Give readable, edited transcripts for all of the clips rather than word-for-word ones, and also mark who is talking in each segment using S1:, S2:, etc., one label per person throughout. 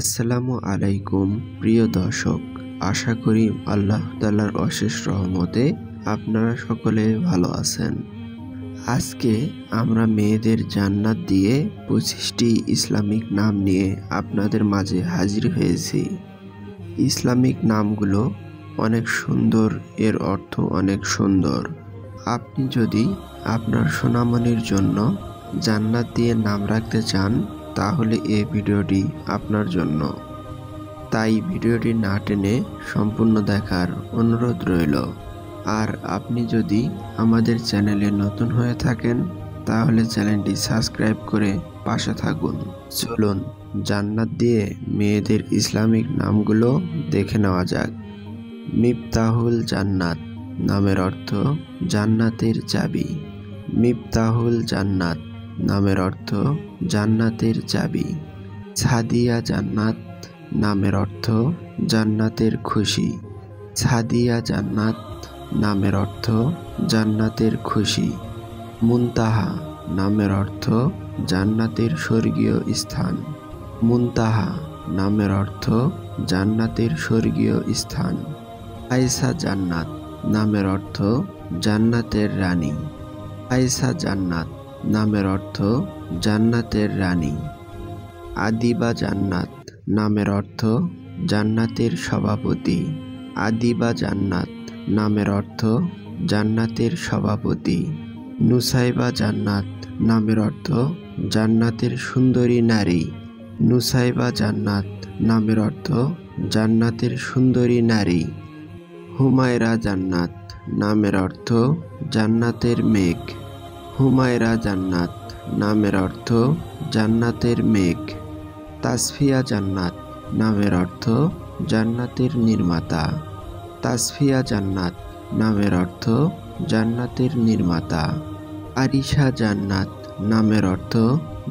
S1: আসসালামু আলাইকুম প্রিয় দর্শক, আশা করি আল্লাহ তাআলার অশেষ রহমতে আপনারা সকলে ভালো আছেন। আজকে আমরা মেয়েদের জান্নাত দিয়ে 25টি ইসলামিক নাম নিয়ে আপনাদের মাঝে হাজির হয়েছি। ইসলামিক নামগুলো অনেক সুন্দর, এর অর্থ অনেক সুন্দর। আপনি যদি আপনার সোনামণির জন্য জান্নাত দিয়ে নাম রাখতে চান তাহলে এই ভিডিওটি আপনার জন্য। তাই ভিডিওটি না টেনে সম্পূর্ণ দেখার অনুরোধ রইল। আর আপনি যদি আমাদের চ্যানেলে নতুন হয়ে থাকেন তাহলে চ্যানেলটি সাবস্ক্রাইব করে পাশে থাকুন। চলুন জান্নাত দিয়ে মেয়েদের ইসলামিক নামগুলো দেখে নেওয়া যাক। মিফতাহুল জান্নাত নামের অর্থ জান্নাতের চাবি। মিফতাহুল জান্নাত নামের অর্থ জান্নাতের চাবি। ছাদিয়া জান্নাত নামের অর্থ জান্নাতের খুশি। ছাদিয়া জান্নাত নামের অর্থ জান্নাতের খুশি। মুনতাহা নামের অর্থ জান্নাতের স্বর্গীয় স্থান। মুনতাহা নামের অর্থ জান্নাতের স্বর্গীয় স্থান। আয়েশা জান্নাত নামের অর্থ জান্নাতের রানী। আয়েশা জান্নাত নামের অর্থ জান্নাতের রানী। আদিবা জান্নাত নামের অর্থ জান্নাতের সভাপতি। আদিবা জান্নাত নামের অর্থ জান্নাতের সভাপতি। নুসাইবা জান্নাত নামের অর্থ জান্নাতের সুন্দরী নারী। নুসাইবা জান্নাত নামের অর্থ জান্নাতের সুন্দরী নারী। হুমায়রা জান্নাত নামের অর্থ জান্নাতের মেঘ। হুমায়রা জান্নাত নামের অর্থ জান্নাতের মেঘ। তাসফিয়া জান্নাত নামের অর্থ জান্নাতের নির্মাতা। তাসফিয়া জান্নাত নামের অর্থ জান্নাতের নির্মাতা। আরিশা জান্নাত নামের অর্থ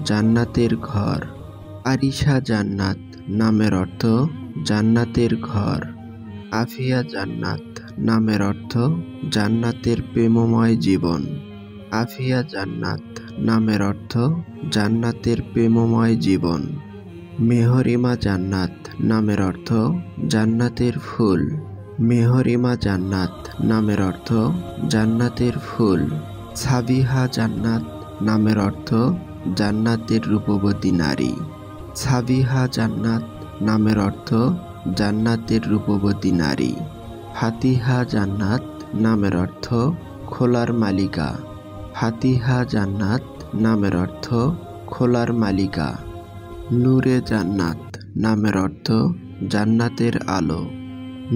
S1: জান্নাতের ঘর। আরিশা জান্নাত নামের অর্থ জান্নাতের ঘর। আফিয়া জান্নাত নামের অর্থ জান্নাতের প্রেমময় জীবন। আফিয়া জান্নাত নামের অর্থ জান্নাতের প্রেমময় জীবন। মেহরিমা জান্নাত নামের অর্থ জান্নাতের ফুল। মেহরিমা জান্নাত নামের অর্থ জান্নাতের ফুল। সাবিহা জান্নাত নামের অর্থ জান্নাতের রূপবতী নারী। সাবিহা জান্নাত নামের অর্থ জান্নাতের রূপবতী নারী। ফাতিহা জান্নাত নামের অর্থ খোলার মালিকা। ফাতিহা জান্নাত নামের অর্থ খোলার মালিকা। নূরে জান্নাত নামের অর্থ জান্নাতের আলো।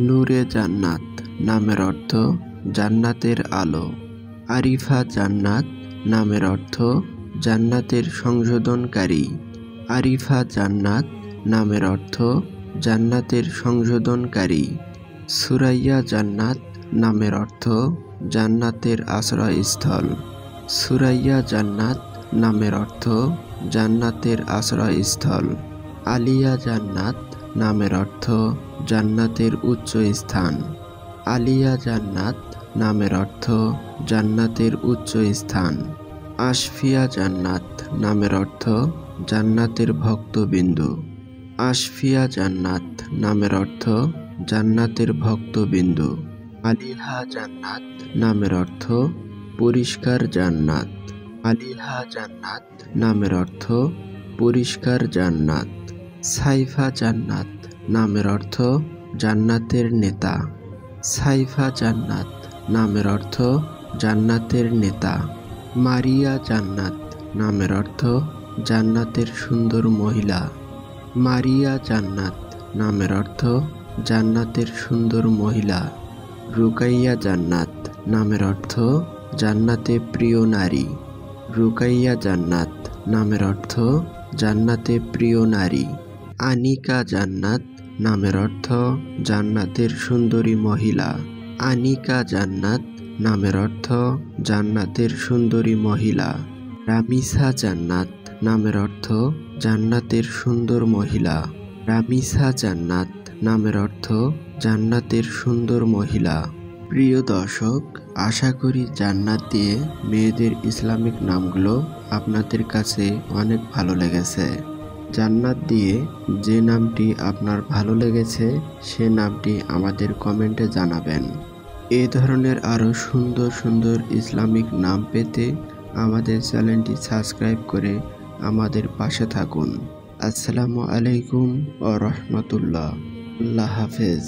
S1: নূরে জান্নাত নামের অর্থ জান্নাতের আলো। আরিফা জান্নাত নামের অর্থ জান্নাতের সংশোধনকারী। আরিফা জান্নাত নামের অর্থ জান্নাতের সংশোধনকারী। সুরাইয়া জান্নাত নামের অর্থ জান্নাতের আশ্রয়স্থল। সুরাইয়া জান্নাত নামের অর্থ জান্নাতের আশ্রয়স্থল। আলিয়া জান্নাত নামের অর্থ জান্নাতের উচ্চ স্থান। আলিয়া জান্নাত নামের অর্থ জান্নাতের উচ্চ স্থান। আশফিয়া জান্নাত নামের অর্থ জান্নাতের ভক্তবিন্দু। আশফিয়া জান্নাত নামের অর্থ জান্নাতের ভক্তবিন্দু। আলিহা জান্নাত নামের অর্থ পরিষ্কার জান্নাত। আলিহা জান্নাত নামের অর্থ পরিষ্কার জান্নাত। সাইফা জান্নাত নামের অর্থ জান্নাতের নেতা। সাইফা জান্নাত নামের অর্থ জান্নাতের নেতা। মারিয়া জান্নাত নামের অর্থ জান্নাতের সুন্দর মহিলা। মারিয়া জান্নাত নামের অর্থ জান্নাতের সুন্দর মহিলা। রুকাইয়া জান্নাত নামের অর্থ জান্নাতে প্রিয় নারী। রুকাইয়া জান্নাত নামের অর্থ জান্নাতে প্রিয় নারী। আনিকা জান্নাত নামের অর্থ জান্নাতের সুন্দরী মহিলা। আনিকা জান্নাত নামের অর্থ জান্নাতের সুন্দরী মহিলা। রামিসা জান্নাত নামের অর্থ জান্নাতের সুন্দর মহিলা। রামিসা জান্নাত নামের অর্থ জান্নাতের সুন্দর মহিলা। প্রিয় দর্শক, আশা করি জান্নাত দিয়ে মেয়েদের ইসলামিক নামগুলো আপনাদের কাছে অনেক ভালো লেগেছে। জান্নাত দিয়ে যে নামটি আপনার ভালো লেগেছে সে নামটি আমাদের কমেন্টে জানাবেন। এই ধরনের আরও সুন্দর সুন্দর ইসলামিক নাম পেতে আমাদের চ্যানেলটি সাবস্ক্রাইব করে আমাদের পাশে থাকুন। আসসালামু আলাইকুম ওয়া রাহমাতুল্লাহ। আল্লাহ হাফেজ।